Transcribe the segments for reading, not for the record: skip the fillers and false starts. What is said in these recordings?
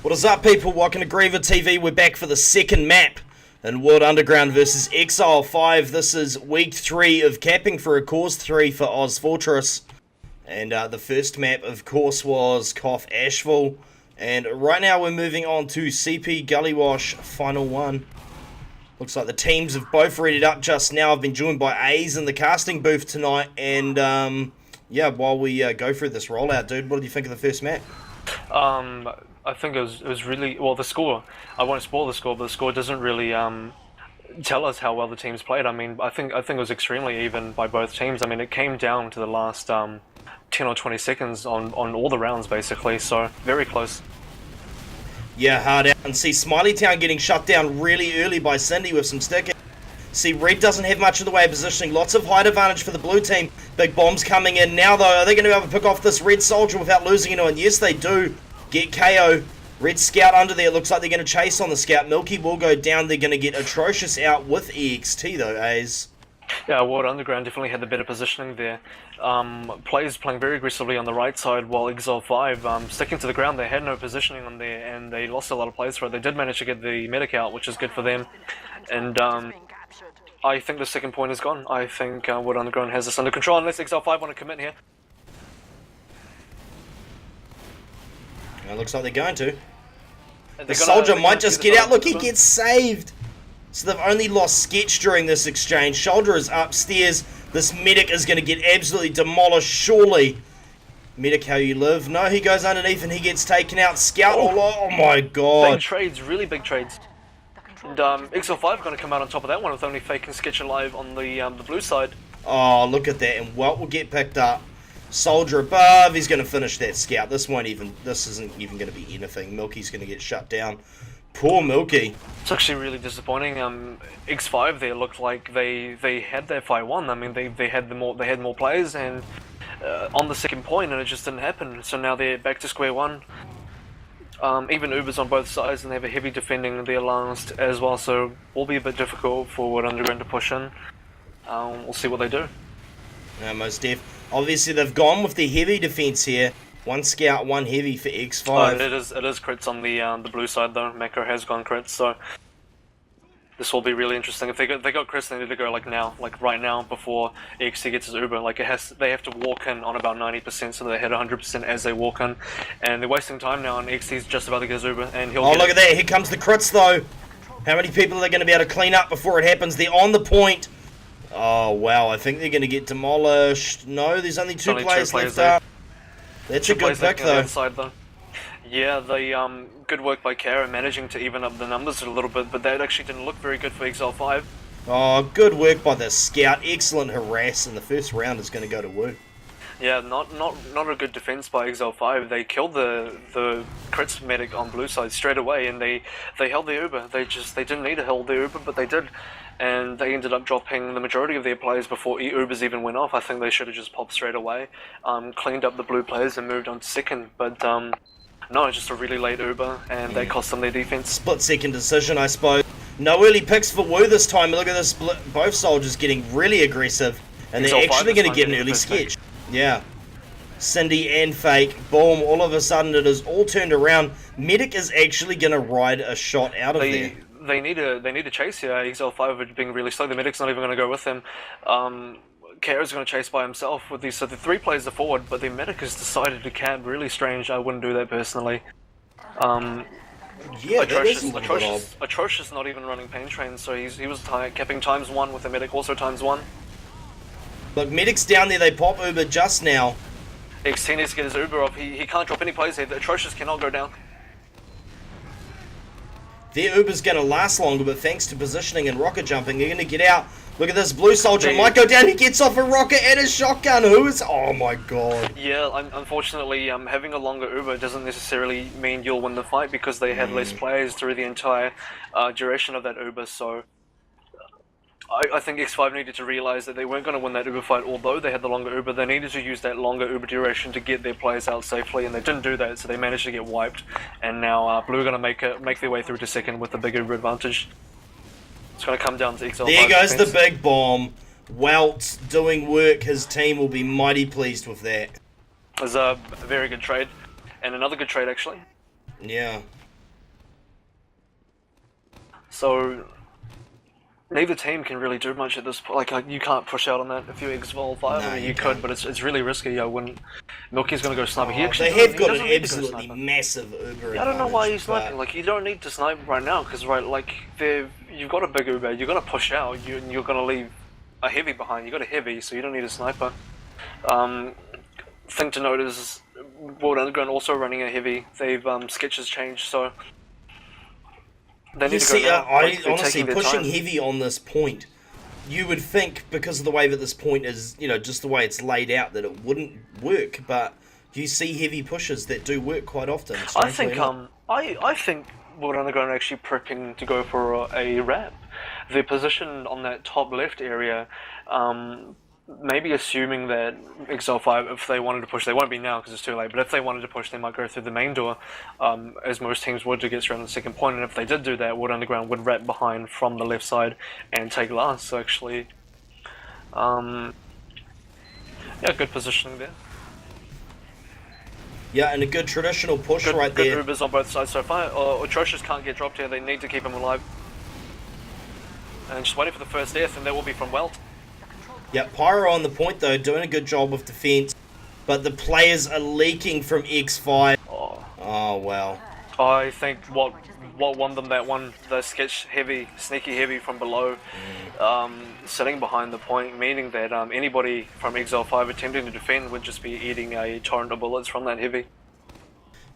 What is up, people? Welcome to GreaverTV. We're back for the second map in World Underground versus Exile 5. This is week 3 of capping for a course 3 for Oz Fortress. And the first map, of course, was Cough Asheville. And right now we're moving on to CP Gullywash Final 1. Looks like the teams have both readied up just now. I've been joined by A's in the casting booth tonight. And yeah, while we go through this rollout, dude, what did you think of the first map? I think it was really well. The score, I won't spoil the score, but the score doesn't really tell us how well the teams played. I mean, I think it was extremely even by both teams. I mean, it came down to the last 10 or 20 seconds on all the rounds basically. So very close. Yeah, hard out. And see Smiley Town getting shut down really early by Cindy with some sticking. See, Red doesn't have much in the way of positioning. Lots of height advantage for the blue team. Big bombs coming in now, though. Are they going to be able to pick off this Red soldier without losing anyone? Yes, they do. Get KO. Red Scout under there. Looks like they're going to chase on the Scout. Milky will go down. They're going to get Atrocious out with EXT, though, A's. Yeah, World Underground definitely had the better positioning there. Players playing very aggressively on the right side, while Exile 5 sticking to the ground. They had no positioning on there, and they lost a lot of players for it. They did manage to get the medic out, which is good for them. And I think the second point is gone. I think World Underground has this under control, unless Exile 5 want to commit here. It looks like they're going to. The soldier might just get out. Look, he gets saved. So they've only lost Sketch during this exchange. Shoulder is upstairs. This medic is going to get absolutely demolished, surely. Medic, how you live? No, he goes underneath and he gets taken out. Scout, oh my god. Big trades, really big trades. And Exile 5 are going to come out on top of that one with only Fake and Sketch alive on the blue side. Oh, look at that. And Welt will get picked up. Soldier above, he's going to finish that Scout. This isn't even going to be anything. Milky's going to get shut down. Poor Milky. It's actually really disappointing. X5 there looked like they had their fight won. I mean, they had more players and on the second point, and it just didn't happen. So now they're back to square one. Even Uber's on both sides, and they have a heavy defending their last as well. So will be a bit difficult for World Underground to push in. We'll see what they do. Yeah, most def. Obviously, they've gone with the heavy defense here. One Scout, one heavy for X5. It is crits on the blue side though. Macro has gone crits, so this will be really interesting. If they got crits, they need to go like now, like right now, before EXT gets his Uber. Like they have to walk in on about 90%, so they hit 100% as they walk in, and they're wasting time now. And EXT's just about to get his Uber, and he'll. Oh, look at that! Here comes the crits though. How many people are they going to be able to clean up before it happens? They're on the point. Oh wow! I think they're going to get demolished. No, there's only two players left up. That's a good pick, though. Side, though. Yeah, good work by Kara managing to even up the numbers a little bit, but that actually didn't look very good for Exile 5. Oh, good work by the Scout. Excellent harass, and the first round is going to go to Wu. Yeah, not a good defense by Exile 5. They killed the crits medic on blue side straight away, and they held the Uber. They didn't need to hold the Uber, but they did. And they ended up dropping the majority of their players before Ubers even went off. I think they should have just popped straight away, cleaned up the blue players and moved on to second. But no, just a really late Uber, and that cost them their defense. Split second decision, I suppose. No early picks for Wu this time. Look at this, both soldiers getting really aggressive, and they're actually going to get an early Sketch. Yeah. Cindy and Fake, boom, all of a sudden it is all turned around. Medic is actually going to ride a shot out of there. They need to chase here. Exile 5 are being really slow. The medic's not even going to go with him. Kara's going to chase by himself with these. So the 3 players are forward, but the medic has decided to camp. Really strange. I wouldn't do that personally. Yeah, Atrocious not even running pain trains, so he was capping ×1 with the medic, also ×1. Look, medic's down there. They pop Uber just now. XT needs to get his Uber off. He can't drop any plays here. The Atrocious cannot go down. Their Uber's going to last longer, but thanks to positioning and rocket jumping, they're going to get out. Look at this blue soldier. Might go down. He gets off a rocket and a shotgun. Who is... Oh, my God. Yeah, unfortunately, having a longer Uber doesn't necessarily mean you'll win the fight because they had less players through the entire duration of that Uber, so... I think X5 needed to realize that they weren't going to win that Uber fight, although they had the longer Uber. They needed to use that longer Uber duration to get their players out safely, and they didn't do that, so they managed to get wiped. And now Blue are going to make their way through to second with the big Uber advantage. It's going to come down to Exile. There goes the big bomb. Welt doing work. His team will be mighty pleased with that. It was a very good trade, and another good trade actually. Yeah. So neither team can really do much at this point. Like you can't push out on that if you Exile 5. No, I mean, you you can't. could, but it's really risky. When Milky's gonna go sniper, he Oh, actually they have he got doesn't an need to go absolutely sniper. massive Uber I don't know why advantage, he's sniping. but- Like you don't need to snipe right now because like you've got a big Uber. You're gonna push out. You're gonna leave a heavy behind. You got a heavy, so you don't need a sniper. Thing to note is World Underground also running a heavy. They've sketches changed, so they need You to see, go now. I Like, they're honestly taking their pushing time. heavy on this point. You would think because of the way that this point is, just the way it's laid out, that it wouldn't work. But you see heavy pushes that do work quite often. I think strangely enough. I think World Underground are actually prepping to go for a wrap. Their position on that top left area, maybe assuming that Exile 5, if they wanted to push, they won't be now because it's too late, but if they wanted to push, they might go through the main door, as most teams would to get through on the second point, and if they did do that, World Underground would wrap behind from the left side and take last, so actually, yeah, good positioning there. Yeah, and a good traditional push Good, right good there. Ubers on both sides so far. Atrocious can't get dropped here, they need to keep him alive. And just waiting for the first death, and that will be from Welt. Yeah, Pyro on the point though, doing a good job of defense, but the players are leaking from X5. Oh well. I think what won them that one, the sketch heavy, sneaky heavy from below, sitting behind the point, meaning that anybody from Exile 5 attempting to defend would just be eating a torrent of bullets from that heavy.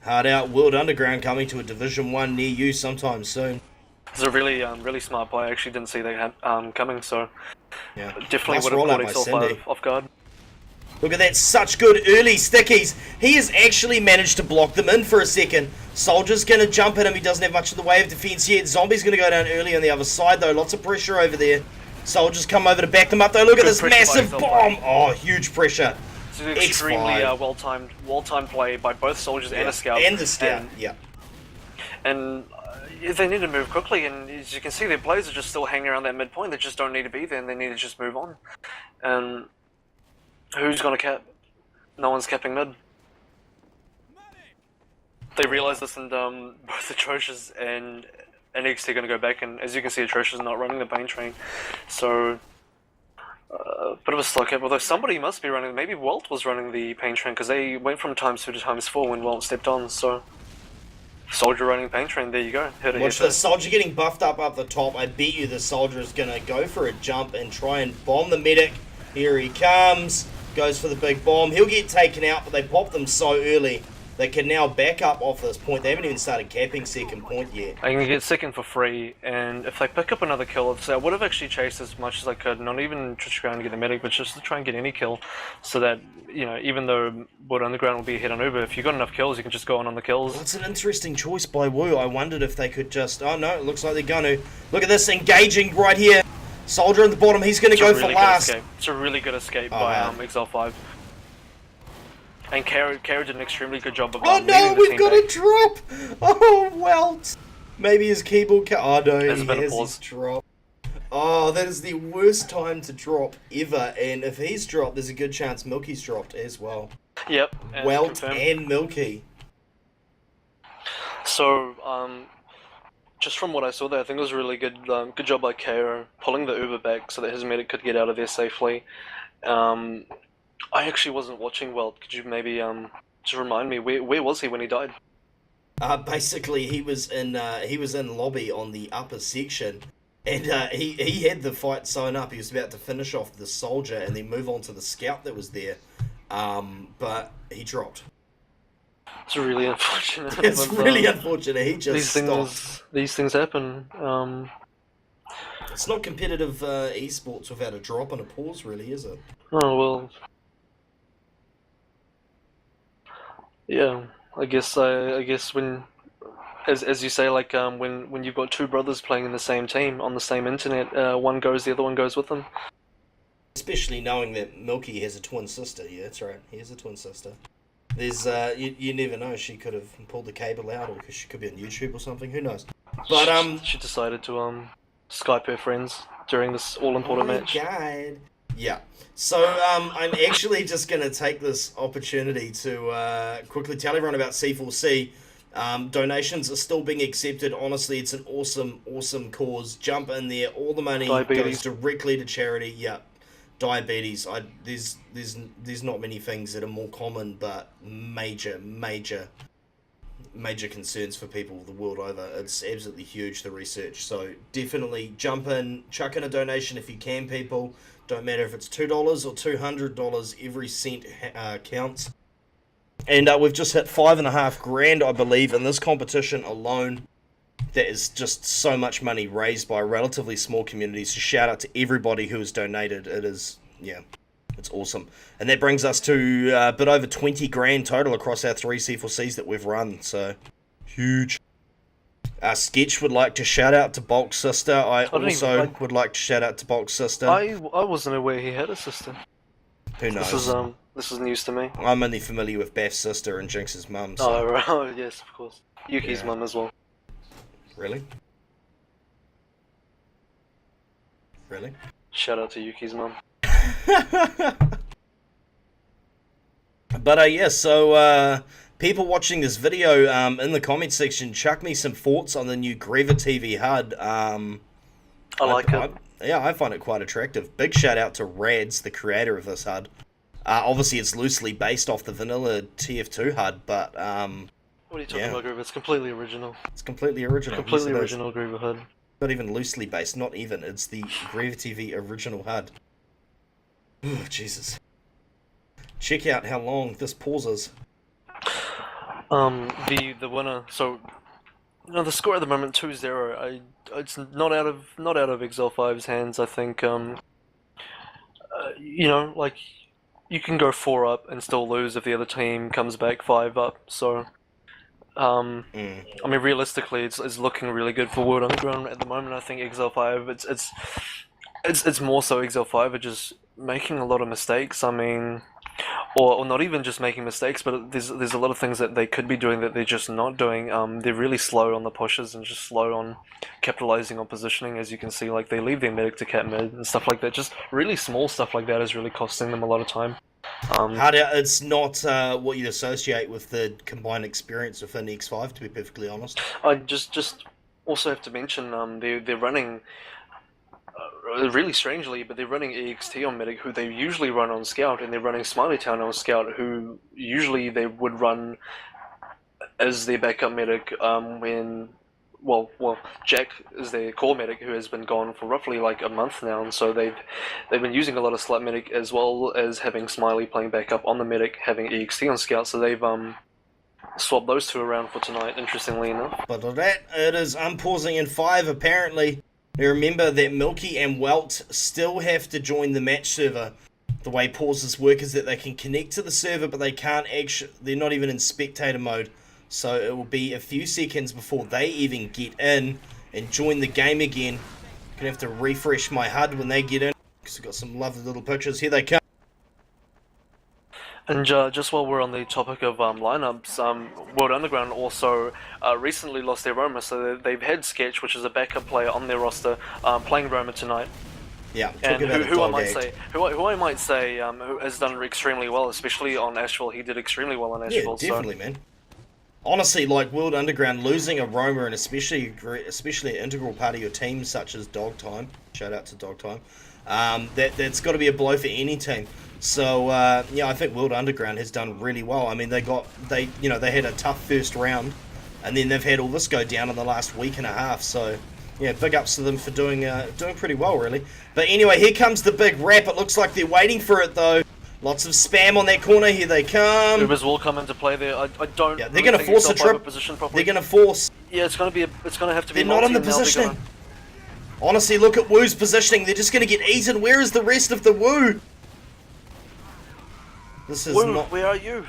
Hard out, World Underground coming to a Division 1 near you sometime soon. It's a really smart play. I actually didn't see that coming, so Yeah, definitely nice would have rollout caught by Exile Cindy. 5 off guard. Look at that, such good early stickies. He has actually managed to block them in for a second. Soldier's going to jump at him. He doesn't have much in the way of defense yet. Zombie's going to go down early on the other side, though. Lots of pressure over there. Soldiers come over to back them up, though. Look at Good this pressure by massive Exile bomb. Oh, huge pressure. It's an extremely X5. well-timed play by both soldiers and a scout. And the scout, yeah. And they need to move quickly, and as you can see, their players are just still hanging around that midpoint. They just don't need to be there, and they need to just move on. And who's going to cap? No one's capping mid. They realise this, and both Atrocious and NXT are going to go back, and as you can see, Atrocious is not running the pain train. So, bit of a slow cap, although somebody must be running, maybe Walt was running the pain train, because they went from ×2 to ×4 when Walt stepped on, so... Soldier running pain train, there you go. Watch the soldier getting buffed up the top. I bet you the soldier is going to go for a jump and try and bomb the medic. Here he comes. Goes for the big bomb. He'll get taken out, but they popped them so early. They can now back up off this point. They haven't even started capping second point yet. I can get second for free, and if they pick up another kill, I would have actually chased as much as I could, not even to try and get a medic, but just to try and get any kill, so that, even though World Underground will be ahead on Uber, if you've got enough kills, you can just go on the kills. Well, it's an interesting choice by Wu. I wondered if they could just... Oh, no, it looks like they're going to. Look at this, engaging right here. Soldier on the bottom, he's going to go for last. It's a really good escape by Exile 5. And Kara did an extremely good job of Oh no, leading the we've team got back. a drop! Oh, Welt! Maybe his keyboard... Oh no, There's a he bit of has pause. his drop. Oh, that is the worst time to drop ever. And if he's dropped, there's a good chance Milky's dropped as well. Yep. Welt confirmed. and Milky. So, just from what I saw there, I think it was a really good good job by KO pulling the Uber back so that his medic could get out of there safely. I actually wasn't watching Welt. Could you maybe just remind me where was he when he died? Basically, he was in lobby on the upper section, and he had the fight sewn up. He was about to finish off the soldier and then move on to the scout that was there, but he dropped. It's really unfortunate. It's really unfortunate. He just stopped. These things happen. It's not competitive esports without a drop and a pause, really, is it? Oh well. Yeah, I guess when, as you say, like when you've got two brothers playing in the same team on the same internet, one goes, the other one goes with them. Especially knowing that Milky has a twin sister. Yeah, that's right. He has a twin sister. There's you never know. She could have pulled the cable out, or she could be on YouTube or something. Who knows? But she decided to Skype her friends during this all-important match. God. Yeah. So I'm actually just going to take this opportunity to quickly tell everyone about C4C. Donations are still being accepted. Honestly, it's an awesome cause. Jump in there. All the money goes directly to charity. Yeah, diabetes. There's not many things that are more common, but major concerns for people the world over. It's absolutely huge, the research. So definitely jump in, chuck in a donation if you can, people. Don't matter if it's $2 or $200. Every cent counts. And we've just hit $5.5 grand, I believe, in this competition alone. That is just so much money raised by a relatively small community. So shout out to everybody who has donated. It is, yeah, it's awesome. And that brings us to a bit over 20 grand total across our 3 C4Cs that we've run. So huge. Sketch would like to shout out to Bulk's sister. I also would like to shout out to Bulk's sister. I wasn't aware he had a sister. Who knows? This is news to me. I'm only familiar with Bath's sister and Jinx's mum. So. Oh, right. Yes, of course. Yuki's mum as well. Really? Really? Shout out to Yuki's mum. But yeah, so people watching this video, in the comment section, chuck me some thoughts on the new GreaverTV HUD. I like it. I find it quite attractive. Big shout out to Rads, the creator of this HUD. Obviously, it's loosely based off the vanilla TF2 HUD, but... what are you talking about, Griever? It's completely original. It's completely original. Completely original Griever HUD. Not even loosely based, not even. It's the GreaverTV original HUD. Oh, Jesus. Check out how long this pause is. The winner, so... the score at the moment, 2-0. It's not out of Exile 5's hands, I think. You can go 4 up and still lose if the other team comes back 5 up. So, I mean, realistically, it's looking really good for World Underground at the moment. I think Exile 5, it's more so Exile 5 are just making a lot of mistakes. I mean, or not even just making mistakes, but there's a lot of things that they could be doing that they're just not doing. They're really slow on the pushes and just slow on capitalizing on positioning, as you can see. Like, they leave their medic to cap mid and stuff like that. Just really small stuff like that is really costing them a lot of time. It's not what you'd associate with the combined experience within X5, to be perfectly honest. I just also have to mention they're running really strangely, but they're running EXT on medic, who they usually run on scout, and they're running Smiley Town on scout, who usually they would run as their backup medic when. Well, Jack is their core medic, who has been gone for roughly like a month now, and so they've been using a lot of slut medic as well as having Smiley playing backup on the medic, having EXT on scout. So they've swapped those two around for tonight. Interestingly enough. But that it is unpausing in 5 apparently. Now remember that Milky and Welt still have to join the match server. The way pauses work is that they can connect to the server, but they can't actually. They're not even in spectator mode. So it will be a few seconds before they even get in and join the game again. Gonna have to refresh my HUD when they get in, because I've got some lovely little pictures. Here they come. And just while we're on the topic of lineups, World Underground also recently lost their Roma, so they've had Sketch, which is a backup player on their roster, playing Roma tonight. Yeah, and who I might say who has done extremely well, especially on Asheville. He did extremely well on Asheville. Yeah, definitely, man. Honestly, like World Underground losing a Roma, and especially an integral part of your team, such as Dogtime. Shout out to Dogtime. That's got to be a blow for any team. So I think World Underground has done really well. I mean, they had a tough first round, and then they've had all this go down in the last week and a half. So yeah, big ups to them for doing pretty well, really. But anyway, here comes the big wrap. It looks like they're waiting for it though. Lots of spam on that corner. Here they come. Ubers will come into play there. I don't. Yeah, they're going to force a trip. They're going to force. Yeah, it's going to have to be. They're not in the positioning. Honestly, look at Woo's positioning. They're just going to get eaten. Where is the rest of the Woo? This is Woo, not. Where are you?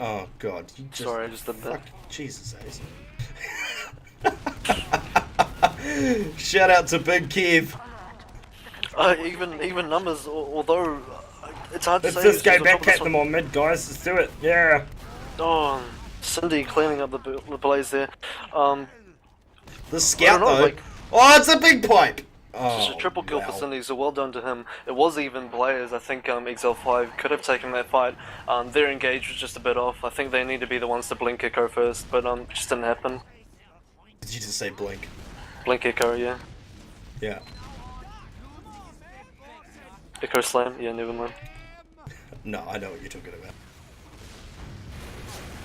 Oh God! Sorry, I just did that. Jesus, Ace. Shout out to Big Kev. Even numbers, although. It's hard to say. Let's just go back at them on mid, guys. Let's do it. Yeah. Oh, Cindy cleaning up the blaze there. The scout though. Oh, it's a big pipe. Just a Oh, triple kill for wow. Cindy, so well done to him. It was even players. I think Exile 5 could have taken that fight. Their engage was just a bit off. I think they need to be the ones to blink echo first, but it just didn't happen. Did you just say blink? Blink echo, yeah. Yeah. Echo slam, yeah, never mind. No, I know what you're talking about.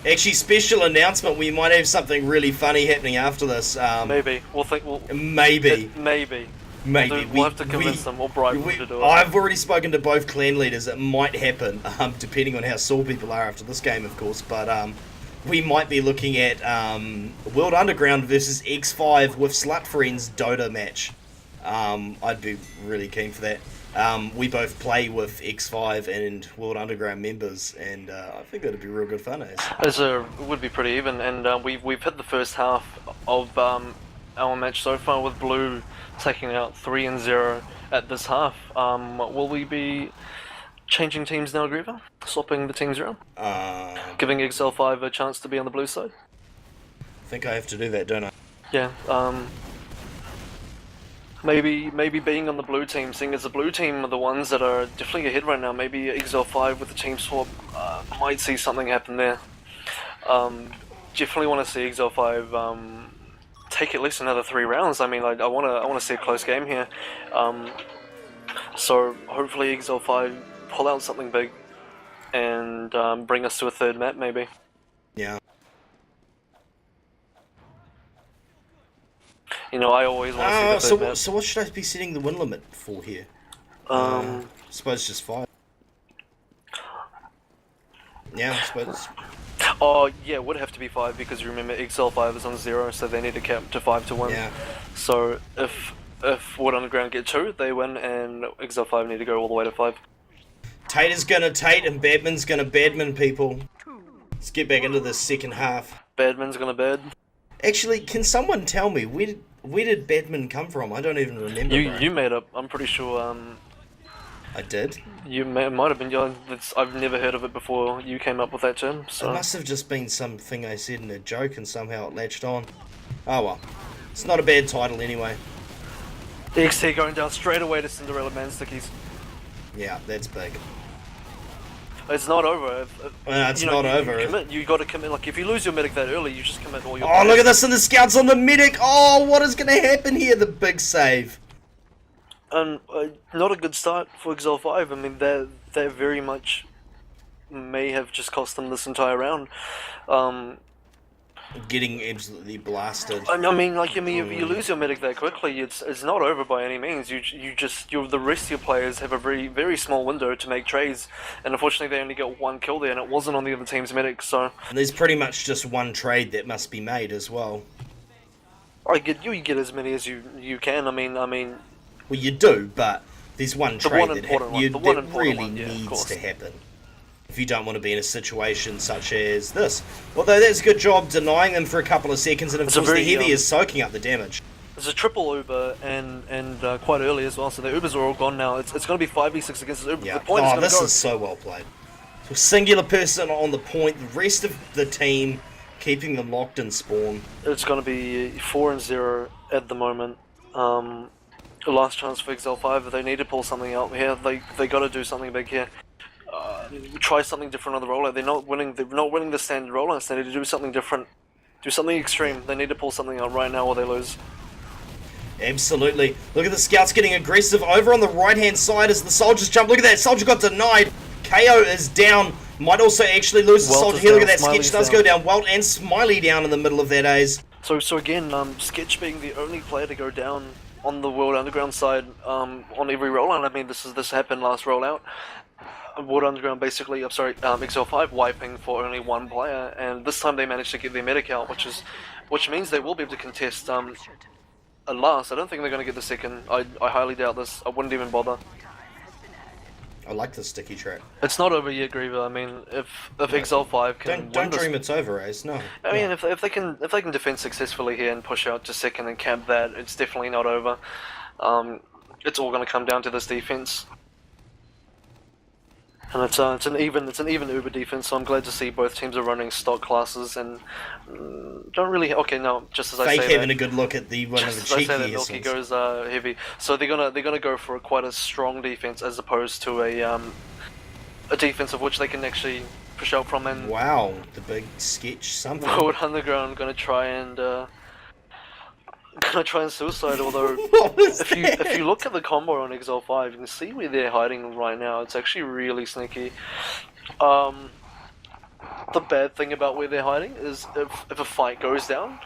Actually, special announcement, we might have something really funny happening after this. Maybe. Maybe. Maybe. Maybe. We'll have to convince them or bribe them to do it. I've already spoken to both clan leaders. It might happen, depending on how sore people are after this game, of course. But we might be looking at World Underground versus X5 with Slut Friends Dota match. I'd be really keen for that. We both play with X5 and World Underground members, and I think that'd be real good fun. It would be pretty even, and we've hit the first half of our match so far with Blue taking out 3-0 at this half. Will we be changing teams now, Griever? Swapping the teams around? Giving Exile 5 a chance to be on the blue side? I think I have to do that, don't I? Yeah, maybe being on the blue team, seeing as the blue team are the ones that are definitely ahead right now, maybe Exile 5 with the team swap might see something happen there. Definitely want to see Exile 5 take at least another 3 rounds. I mean, I want to see a close game here. So hopefully Exile 5 pull out something big and bring us to a third map, maybe. Yeah. You know, I always want to see the third map. So what should I be setting the win limit for here? I suppose just 5. Yeah, I suppose. Oh, yeah, it would have to be 5 because you remember Exile 5 is on 0, so they need to cap to 5 to win. Yeah. So if World Underground get 2, they win, and Exile 5 need to go all the way to 5. Tater's gonna Tate and Badman's gonna Badman, people. Let's get back into the second half. Badman's gonna bed. Actually, can someone tell me where did Badman come from? I don't even remember. You made up. I'm pretty sure. I did. Might have been. I've never heard of it before. You came up with that term. So It must have just been something I said in a joke, and somehow it latched on. Oh well, it's not a bad title anyway. XT going down straight away to Cinderella Man Stickies. Yeah, that's big. It's not over. It's not over. You got to commit. Like if you lose your medic that early, you just commit all your. Oh, look at this, and the scouts on the medic. Oh, what is going to happen here? The big save. And not a good start for Exile 5. I mean, they very much may have just cost them this entire round. Getting absolutely blasted. I mean, if you lose your medic that quickly, it's not over by any means. The rest of your players have a very very small window to make trades, and unfortunately they only got 1 kill there, and it wasn't on the other team's medic. So And there's pretty much just one trade that must be made as well. you get as many as you can. I mean. Well, you do, but there's one trade that really one, yeah, needs to happen. If you don't want to be in a situation such as this. Although that's a good job denying them for a couple of seconds, and of course the heavy is soaking up the damage. There's a triple Uber and quite early as well, so the Ubers are all gone now. It's going to be 5v6 against the Uber. Yeah. The point is this is so well played. So singular person on the point, the rest of the team keeping them locked in spawn. It's going to be 4-0 at the moment. The last chance for Exile 5, they need to pull something out here. They got to do something big here. Try something different on the rollout. They're not winning the standard rollouts. They need to do something different. Do something extreme. They need to pull something out right now or they lose. Absolutely. Look at the scouts getting aggressive over on the right hand side as the soldiers jump. Look at that, soldier got denied. KO is down. Might also actually lose the soldier here. Look at that, Sketch does go down. Welt and Smiley down in the middle of that A's. So again, Sketch being the only player to go down on the World Underground side on every rollout. I mean, this happened last rollout. World Underground basically, Exile 5 wiping for only 1 player, and this time they managed to get their medic out, which means they will be able to contest a last. I don't think they're going to get the second. I highly doubt this. I wouldn't even bother. I like the sticky track. It's not over yet, Griever. I mean, if Exile 5 can don't dream it's over, Ace. No. I mean, if they can defend successfully here and push out to second and camp that, it's definitely not over. It's all going to come down to this defense. And it's an even Uber defense, so I'm glad to see both teams are running stock classes and don't really. Okay, no, just as I Fake say having that, a good look at the one of the just as I say that cheeky Milky assholes. goes heavy, so they're gonna go for quite a strong defense as opposed to a defense of which they can actually push out from. And Wow, the big sketch something. World Underground gonna try and suicide. Although What was if that? you look at the combo on Exile 5, you can see where they're hiding right now. It's actually really sneaky. The bad thing about where they're hiding is if a fight goes down,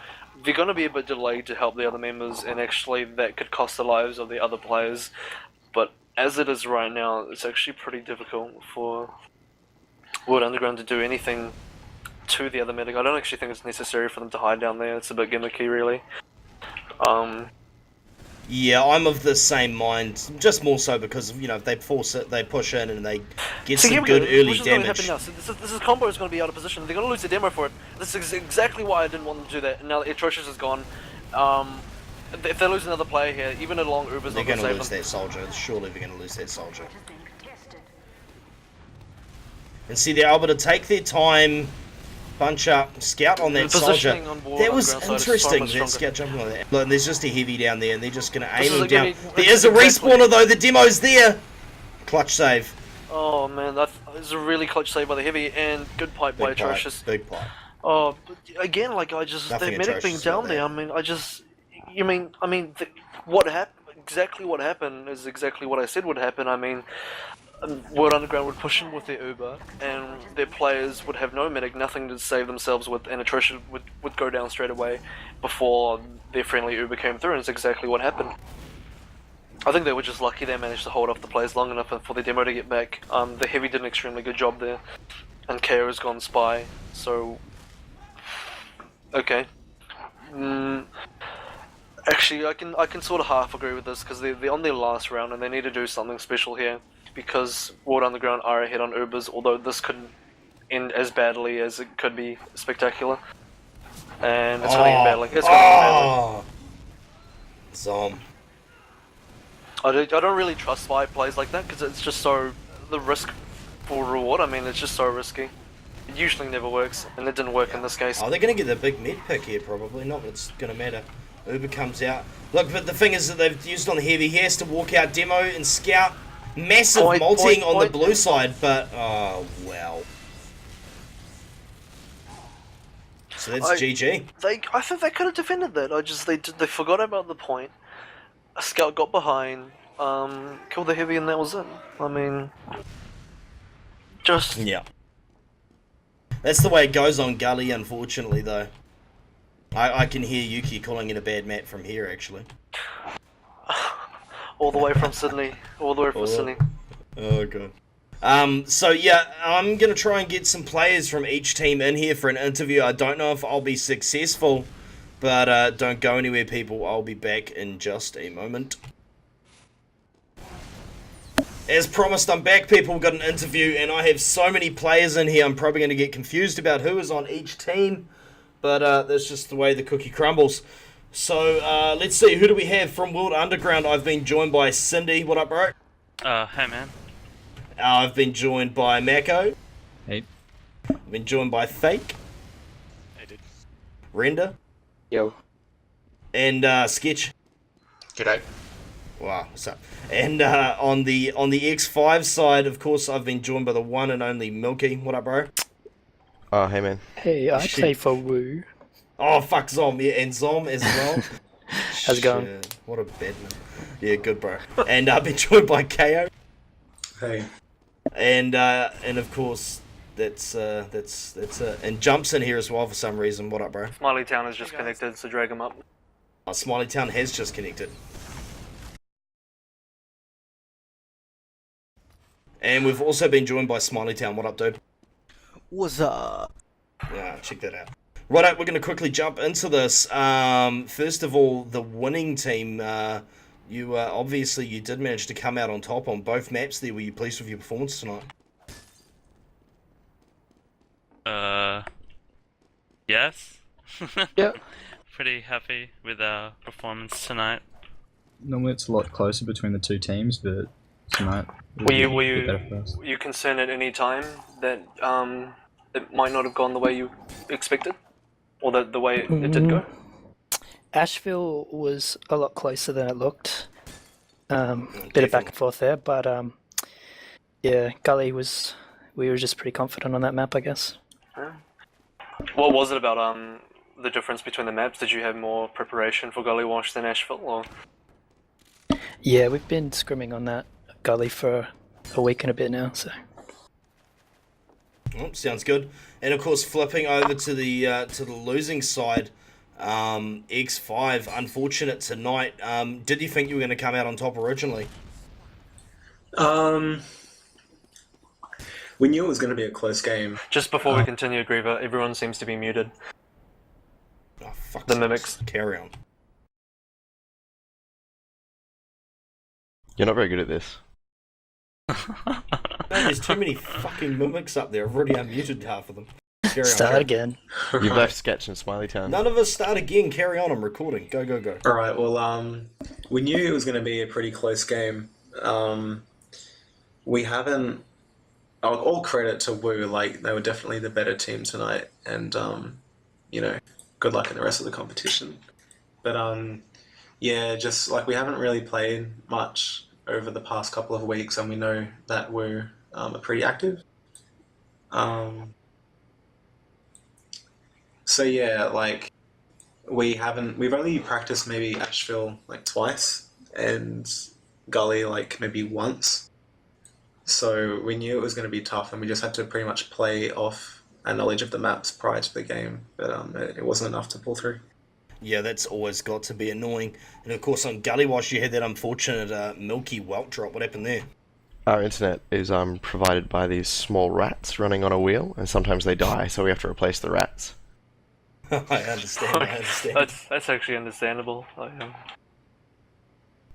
they're going to be a bit delayed to help the other members, and actually that could cost the lives of the other players. But as it is right now, it's actually pretty difficult for World Underground to do anything to the other medic. I don't actually think it's necessary for them to hide down there. It's a bit gimmicky, really. Yeah, I'm of the same mind. Just more so because, you know, if they force it, they push in and they get So here some we go. good early Which is going to damage. happen now. So this combo is going to be out of position. They're going to lose the demo for it. This is exactly why I didn't want them to do that. And now that Atrocious is gone, if they lose another player here, even a long Uber's They're not going going to to save lose them. that soldier. Surely they're going to lose that soldier. And see, they're able to take their time, bunch up, scout on that The soldier. positioning on World That was Underground side is so interesting, much that stronger. scout jumping like that. Look, and there's just a heavy down there, and they're just going to This aim is him like down. really- There is a exactly- respawner, though. The demo's there. Clutch save. Oh man, that is a really clutch save by the heavy, and good pipe by Big pipe. Atrocious. Big pipe. Oh, but again, like I just Nothing the medic being Atrocious down about there. that. I mean, what happened? Exactly what happened is exactly what I said would happen. I mean, World Underground would push in with their Uber, and their players would have no medic, nothing to save themselves with, and Atrocious would go down straight away before their friendly Uber came through, and it's exactly what happened. I think they were just lucky they managed to hold off the players long enough for the demo to get back. The heavy did an extremely good job there, and KO has gone spy. So, okay. Actually, I can sort of half agree with this because they're on their last round and they need to do something special here because World Underground are ahead on Ubers. Although this could end as badly as it could be spectacular, and it's going to end badly. It's going to end badly. Zom. I don't really trust spy plays like that because it's just so the risk for reward. I mean, it's just so risky. It usually never works, and it didn't work in this case. Oh, they're going to get the big med pick here, probably. Not that it's going to matter. Uber comes out. Look, but the thing is that they've used on the heavy. He has to walk out demo and scout. Massive multing on the blue side, but oh well. So that's GG. I think they could have defended that. They forgot about the point. A scout got behind, killed the heavy, and that was it. I mean, just Yeah. That's the way it goes on Gully, unfortunately, though. I can hear Yuki calling it a bad map from here, actually. all the way from Sydney, all the way from Sydney. Oh, God. So, yeah, I'm going to try and get some players from each team in here for an interview. I don't know if I'll be successful, but don't go anywhere, people. I'll be back in just a moment. As promised, I'm back, people. We've got an interview, and I have so many players in here, I'm probably going to get confused about who is on each team. But that's just the way the cookie crumbles. So, let's see. Who do we have from World Underground? I've been joined by Cindy. What up, bro? Hey, man. I've been joined by Mako. Hey. I've been joined by Fake. Hey, dude. Render. Yo. And Sketch. G'day. Wow, what's up? And on the X5 side, of course, I've been joined by the one and only Milky. What up, bro? Oh, hey man. Hey, I'd say for Woo. Oh, fuck Zom. Yeah, and Zom as well. How's it going? Shit, what a bad man. Yeah, good, bro. And I've been joined by KO. Hey. And of course, that's it. And Jump's in here as well for some reason. What up, bro? Smiley Town is just connected, so drag him up. Smiley Town has just connected. And we've also been joined by Smiley Town. What up, dude? What's up? Yeah, check that out. Right, we're going to quickly jump into this. First of all, the winning team. You obviously you did manage to come out on top on both maps there. Were you pleased with your performance tonight? Yes. Yep. Pretty happy with our performance tonight. Normally it's a lot closer between the two teams, but tonight. Were you Better for us. were you concerned at any time that it might not have gone the way you expected, or the way it did go? Asheville was a lot closer than it looked. Bit of back and forth there, but yeah, Gully was. We were just pretty confident on that map, I guess. What was it about the difference between the maps? Did you have more preparation for Gullywash than Asheville, or? Yeah, we've been scrimming on that Gully for a week and a bit now, so. Oh, sounds good. And of course, flipping over to the losing side, X5. Unfortunate tonight. Did you think you were going to come out on top originally? We knew it was going to be a close game. Just before we continue, Griever, everyone seems to be muted. Oh, fuck. The mimics. Carry on. You're not very good at this. Man, there's too many fucking mimics up there. I've already unmuted half of them. Carry on, Start carry on. again. You've left Sketch and Smiley Town. None of us start again. Carry on. I'm recording. Go, go, go. Alright, well, we knew it was going to be a pretty close game. We haven't... all credit to Wu, like, they were definitely the better team tonight, and, you know, good luck in the rest of the competition. But, yeah, just, like, we haven't really played much over the past couple of weeks, and we know that Wu are pretty active. So, yeah, like, we've only practiced maybe Asheville, like, twice, and Gully, like, maybe once. So we knew it was going to be tough, and we just had to pretty much play off our knowledge of the maps prior to the game, but it wasn't enough to pull through. Yeah, that's always got to be annoying. And of course, on Gullywash, you had that unfortunate Milky Welt drop. What happened there? Our internet is provided by these small rats running on a wheel, and sometimes they die, so we have to replace the rats. I understand. That's actually understandable.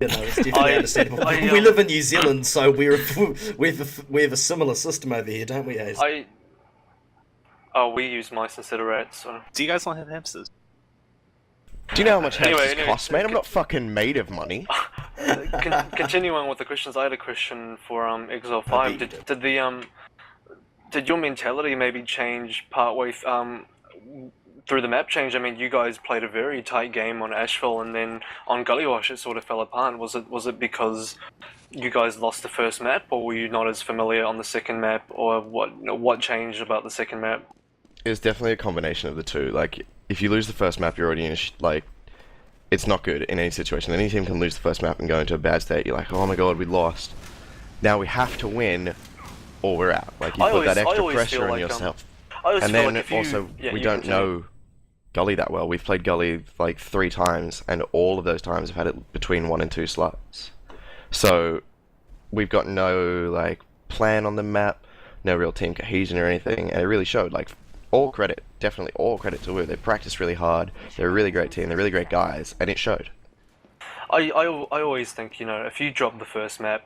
You know, it's definitely understandable. We live in New Zealand, so we have a similar system over here, don't we, Ace? We use mice instead of rats, so... Do you guys not have hamsters? Do you know how much hamsters Anyway, cost, mate? I'm not fucking made of money. Continuing with the questions, I had a question for Exile 5. Did your mentality maybe change partway through the map change? I mean, you guys played a very tight game on Asheville, and then on Gullywash it sort of fell apart. Was it because you guys lost the first map, or were you not as familiar on the second map, or what changed about the second map? It was definitely a combination of the two. Like, if you lose the first map, you're already in like, it's not good in any situation. Any team can lose the first map and go into a bad state. You're like, oh my god, we lost. Now we have to win, or we're out. Like, you put that extra pressure on yourself. And then also, we don't know Gully that well. We've played Gully like 3 times, and all of those times have had it between 1 and 2 slots. So we've got no like plan on the map, no real team cohesion or anything, and it really showed. Like, all credit, definitely all credit to Wu. They practiced really hard. They're a really great team. They're really great guys, and it showed. I always think, you know, if you drop the first map,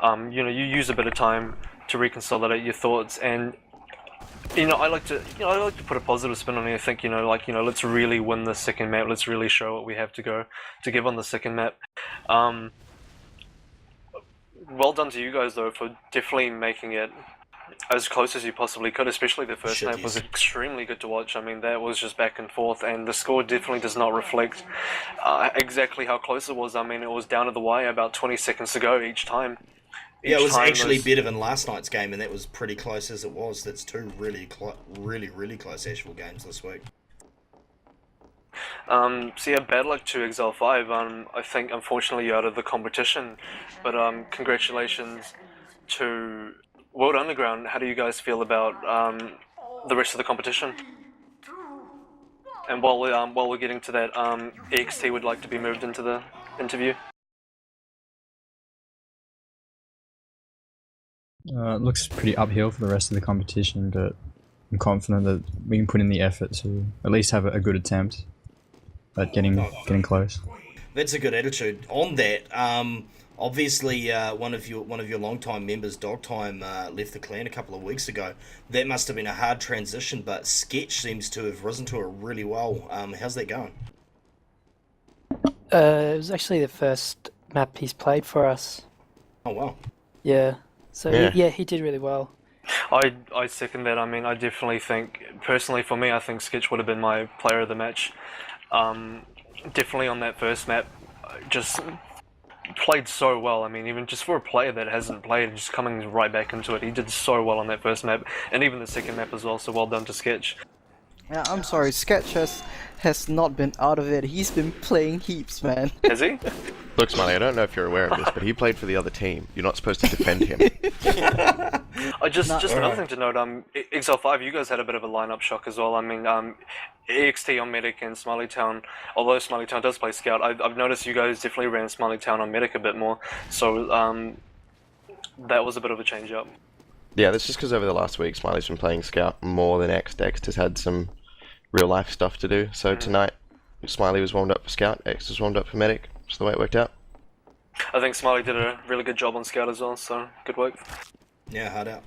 you know, you use a bit of time to reconsolidate your thoughts, and you know, I like to put a positive spin on it. I think, you know, like, you know, let's really win the second map. Let's really show what we have to give on the second map. Well done to you guys though for definitely making it as close as you possibly could. Especially the first map was extremely good to watch. I mean, that was just back and forth, and the score definitely does not reflect exactly how close it was. I mean, it was down to the wire about 20 seconds to go each time. Yeah, it was actually better than last night's game, and that was pretty close as it was. That's 2 really close Asheville games this week. So yeah, bad luck to Exile 5. I think unfortunately you're out of the competition, but congratulations to World Underground. How do you guys feel about the rest of the competition? And while we're getting to that, EXT would like to be moved into the interview. It looks pretty uphill for the rest of the competition, but I'm confident that we can put in the effort to at least have a good attempt at getting close. That's a good attitude. On that, obviously one of your longtime members, Dogtime, left the clan a couple of weeks ago. That must have been a hard transition, but Sketch seems to have risen to it really well. How's that going? It was actually the first map he's played for us. Oh wow. Yeah. So Yeah. he did really well. I second that. I mean, I definitely think, personally for me, I think Sketch would have been my player of the match. Definitely on that first map, just played so well. I mean, even just for a player that hasn't played, just coming right back into it, he did so well on that first map, and even the second map as well. So well done to Sketch. Yeah, I'm sorry, Sketch has not been out of it. He's been playing heaps, man. Has he? Look, Smiley, I don't know if you're aware of this, but he played for the other team. You're not supposed to defend him. Just another thing to note. Exile 5, you guys had a bit of a lineup shock as well. I mean, EXT on Medic and Smiley Town. Although Smiley Town does play Scout, I've noticed you guys definitely ran Smiley Town on Medic a bit more. So that was a bit of a change up. Yeah, that's just because over the last week, Smiley's been playing Scout more than X. Dexter's had some real-life stuff to do. So tonight, Smiley was warmed up for Scout, X was warmed up for Medic. Just the way it worked out. I think Smiley did a really good job on Scout as well, so good work. Yeah, hard out.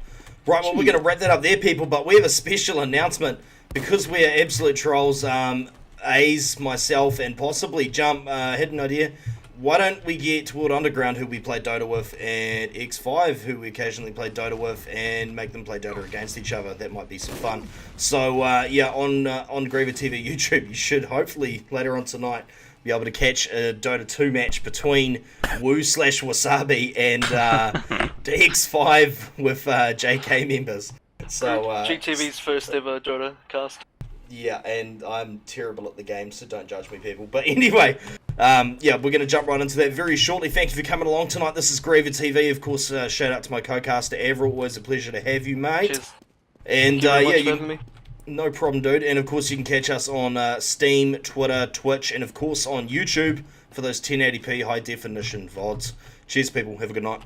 Right, well, we're going to wrap that up there, people, but we have a special announcement. Because we're absolute trolls, A's, myself, and possibly Jump had an idea. Why don't we get World Underground, who we play Dota with, and X5, who we occasionally play Dota with, and make them play Dota against each other? That might be some fun. So, yeah, on GreaverTV YouTube, you should hopefully later on tonight be able to catch a Dota 2 match between Woo/Wasabi and X5 with JK members. So GTV's first ever Dota cast. Yeah, and I'm terrible at the game, so don't judge me, people. But anyway, yeah, we're going to jump right into that very shortly. Thank you for coming along tonight. This is GreaverTV. Of course, shout out to my co-caster, Avril. Always a pleasure to have you, mate. Cheers. And Thank you very yeah, much for having me. no problem, dude. And of course, you can catch us on Steam, Twitter, Twitch, and of course on YouTube for those 1080p high definition VODs. Cheers, people. Have a good night.